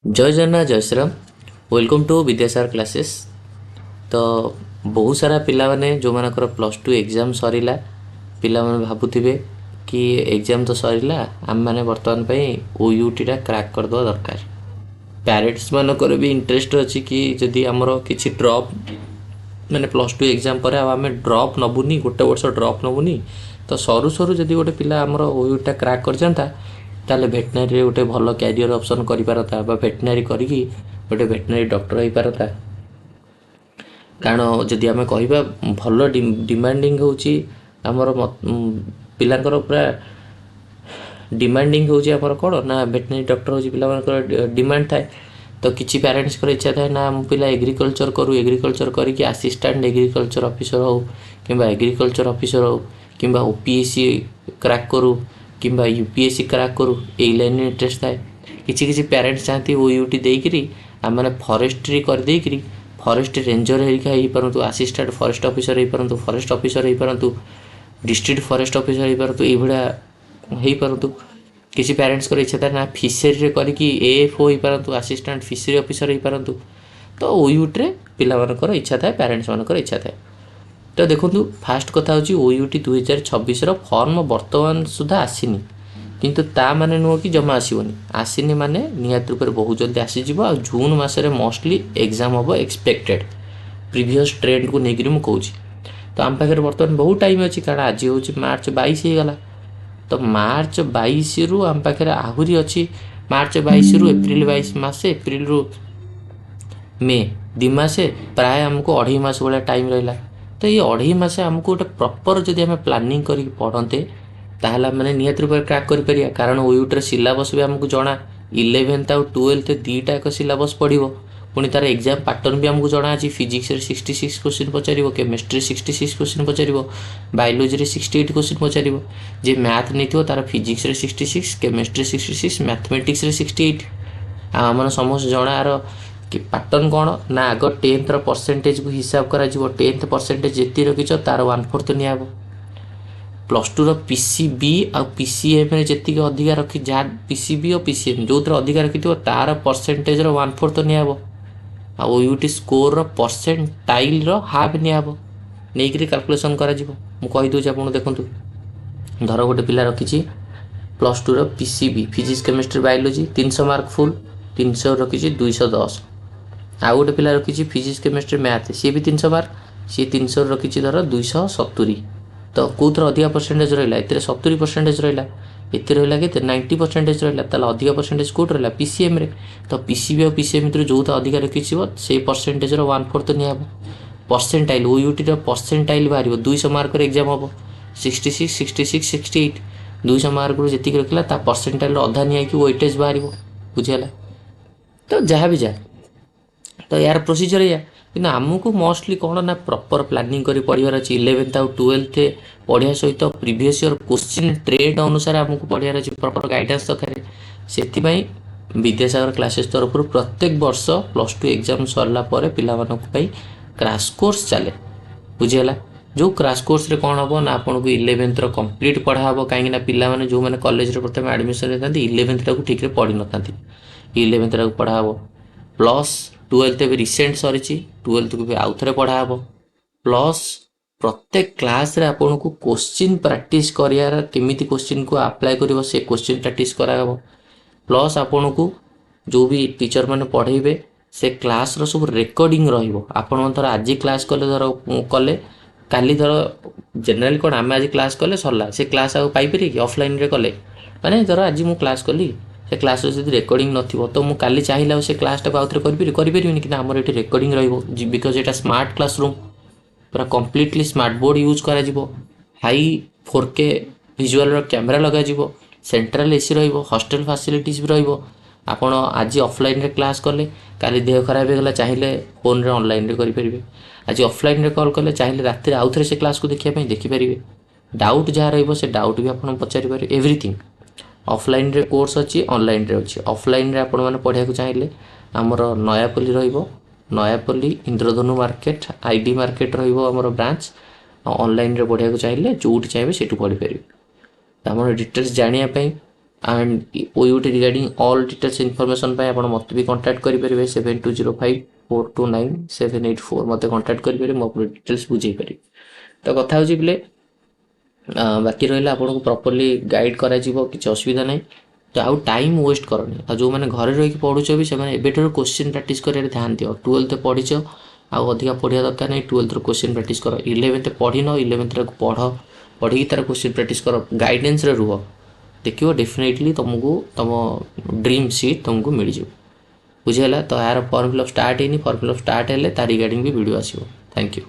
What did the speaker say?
जय जगन्नाथ जय Shriram. Welcome to Vidyasagar classes. तो बहुत सारा पिला माने जो मानकर प्लस टू एग्जाम सरीला पिला माने भाबुथिबे कि एग्जाम तो सरीला आम माने वर्तमान पे ओयूटीटा क्रैक कर दो दरकार। पेरेंट्स मानकर भी इंटरेस्ट अच्छी कि जदि आमर किसी ड्रॉप माने प्लस टू एग्जाम पर आम ड्रॉप नबुनी गोटे वर्ष ड्रॉप नबुनी तो सरू सरू जदि गोटे पिला आमर ओयूटा क्रैक कर जाता ताले भेटनारी गोटे भल क्यारियर ऑप्शन कर पारता भेटनारी करी गोटे भेटनारी डॉक्टर हो पारता। कारण जदि आम कह भल डिमांडिंग होची आमर पिलांकर पूरा डिमांडिंग होची आमर कौन ना भेटनारी डॉक्टर होची पिला डिमांड थाए। तो किसी पेरेंट्स इच्छा थाए ना मो पिला एग्रीकल्चर करू एग्रीकल्चर करके असिस्टेंट एग्रीकल्चर ऑफिसर हो कि एग्रीकल्चर ऑफिसर हो कि ओपीएससी क्रैक करू कि यूपीएससी क्रैक करू यही लाइन इंटरेस्ट थाए। किसी पेरेंट्स चाहती ओयूटी देकरी आम मैंने फॉरेस्ट्री कर देकरी फॉरेस्ट रेंजर हेरिका हो पारतु असिस्टेंट फॉरेस्ट ऑफिसर हो पारतु फॉरेस्ट ऑफिसर हो पारतु डिस्ट्रिक्ट फॉरेस्ट ऑफिसर हो पारतु ये हो पारतु। किसी पेरेंट्स इच्छा था ना फिशरी करके एएफओ हो पारतु असिस्टेंट फिशरी ऑफिसर हो पारतु। तो ओयूटी पिलामानकर इच्छा थाए पेरेंट्स मानकर इच्छा थाए। तो देखो फास्ट कथा हूँ ओयूटी 2026 फॉर्म बर्तमान सुधा आसीनी किंतु ता माने नुह कि जमा आसोनी आसीनी माने निहत रूप बहुत जल्दी आसीज आ जून मसरे मोस्टली एग्जाम हम एक्सपेक्टेड प्रीवियस ट्रेंड को लेकर मुझे कहूँ। तो आम पाखे बर्तमान बहुत टाइम अच्छी कारण आज हूँ मार्च 22 हो गला। तो मार्च 22 रु आम पाखे आहरी अच्छी मार्च 22 रु एप्रिल 22 मसे एप्रिल रु मे 2 मासे प्राय आमको 2.5 मास भाया टाइम रहा। तो ये 2.5 मासे आमको गोटे प्रॉपर जदि आम प्लानिंग कर पढ़ते ताहले मैंने निहत रूप क्रैक कर कारण ओयूटर सिलेबस भी आमको जना 11th आउ 12th दुईटा एक सिलेबस पढ़ो पुणी तार एग्जाम पैटर्न भी आमको जना अच्छी फिजिक्स 66 क्वेश्चन पचार केमिस्ट्री 66 क्वेश्चन पचार बायोलोजी 68 क्वेश्चन पचार जे मैथ नहीं तार फिजिक्स 66 केमिस्ट्री 66 मैथमेटिक्स 68 आम समस्त जना यार कि पैटर्न कौन ना आग 10th परसेंटेज को हिसाब करा 10th परसेंटेज जिते रखीच तार 1/4 निया प्लस टू पीसीबी आ पीसीएम जी अधिका रखी जहाँ पीसीबी और पीसीएम जो अधिका रखी तार परसेंटेज 1/4 निया ओयूटी स्कोर परसेंटाइल हाफ निया नहीं कैलकुलेसन कहीदे आप देखूँ धर गोटे पिला रखी plus two PCB physics chemistry biology 300 mark full 300 रखी 210 आउ गोटे पिला रखी फिजिक्स केमिस्ट्री मैथ सी भी 300 मार्क सी 300 रखी धर 270 तो कौन अधिका परसेंटेज रहा ए 70% रहा ये रहा के 90% रहा अधिका परसेंटेज कौट रहा पीसीएम रे। तो पीसीबी और पीसीएम भर जो अधिका रखी से परसेंटेज 1/4 निया परसेंटाइल ओयूटी परसेंटाइल बाहर 200 मार्क एग्जाम हम 66 66 68 200 मार्क जी रखला परसेंटाइल अधा निया वेटेज बाहर बुझीगला। तो जहाँ भी जाए तो यार प्रोसीजर या कि आमको मोस्टली कौन ना प्रॉपर प्लानिंग कर पढ़ार अच्छी 11th आउ 12th पढ़िया सहित प्रीवियस ईयर क्वेश्चन ट्रेड अनुसार आमको पढ़ार अच्छी प्रॉपर गाइडेंस दरकार से विद्यासागर क्लासेस तरफ प्रत्येक वर्ष प्लस टू एग्जाम सरला पे क्रैश कोर्स चले बुझीगला। जो क्रैश कोर्स रे कौन हम ना आपको 11th कंप्लीट पढ़ा हम कहीं पिला जो मैंने कॉलेज प्रथम एडमिशन लेता 11th टाक ठीक पढ़ी न था 11th टाक पढ़ा हम प्लस 12th भी रिसेंट सरी 12th को भी आउ थे पढ़ा हम प्लस प्रत्येक क्लास रे आपन को क्वेश्चन प्रैक्टिस करियार केमिति क्वेश्चन को अप्लाई करिवो से क्वेश्चन प्रैक्टिस कराबो प्लस आपन को जो भी टीचर माने पढ़ेबे से क्लास रो सब रिकॉर्डिंग रहिबो आपन थर आज क्लास कले धर कले काली धर जनरली कोन आमे आज क्लास कले सरला से क्लास आ पाई परिए कि ऑफलाइन रे कले माने धर आज मु क्लास कली से क्लास जब रेकर्डिंग नथिबो तो मु काली चाहिला से क्लास टा आउथरे करिपरिबिनी कि हमर एठी रेकर्डिंग रहिबो बिकॉज एटा स्मार्ट क्लासरूम पूरा कम्प्लीटली स्मार्ट बोर्ड यूज करा हाई 4K विजुअल कैमेरा लगा सेंट्रल एसी हॉस्टल फैसिलिटीज भी रपण आज ऑफलाइन रे क्लास कले काली देह खराब होगा चाहिए फोन रे ऑनलाइन रे करें आज ऑफलाइन रे कॉल कले चाहिए राति आउ थे से क्लास को देखिए देखिपारे डाउट जहाँ रे डाउट भी आप पचारि पारे एवरीथिंग ऑफलाइन रे कोर्स अच्छी ऑनलाइन रे अच्छी ऑफलाइन रे आपण माने पढ़िया चाहिए आमर Nayapalli Nayapalli Indradhanu market ID market रमर ब्रांच ऑनलाइन रे पढ़िया चाहिए जो चाहिए से पढ़ी पारे। तो आम डिटेल्स जानापी एंड ओयूट रिगार्डिंग ऑल डिटेल्स इनफॉरमेशन पे आप मत भी कांटेक्ट करेंगे 7205429784 मत कांटेक्ट करेंगे मुझे डिटेल्स बुझे पारि तो कथा हो बाकी रहा आपको प्रॉपर्ली गाइड करा किसी असुविधा ना तो आउ टाइम वेस्ट करनी जो मैंने घर रही पढ़ुच भी से क्वेश्चन प्रैक्टिस कर ध्यान दियो 12th पढ़ीच आउ अधिका पढ़ा दरकार नहीं 12th क्वेश्चन प्रैक्टिस कर 11th पढ़ी न 11th पढ़ पढ़ी तार क्वेश्चन प्रैक्टिस कर गाइडेंस रुह देखिए डेफिनेटली तुमको तुम ड्रीम सीट तुमको मिल जाए बुझेगा तो यार फॉर्म फिलअप स्टार्ट है फॉर्म फिलअप स्टार्ट है तार रिगार्डिंग भी वीडियो आसो थैंक यू।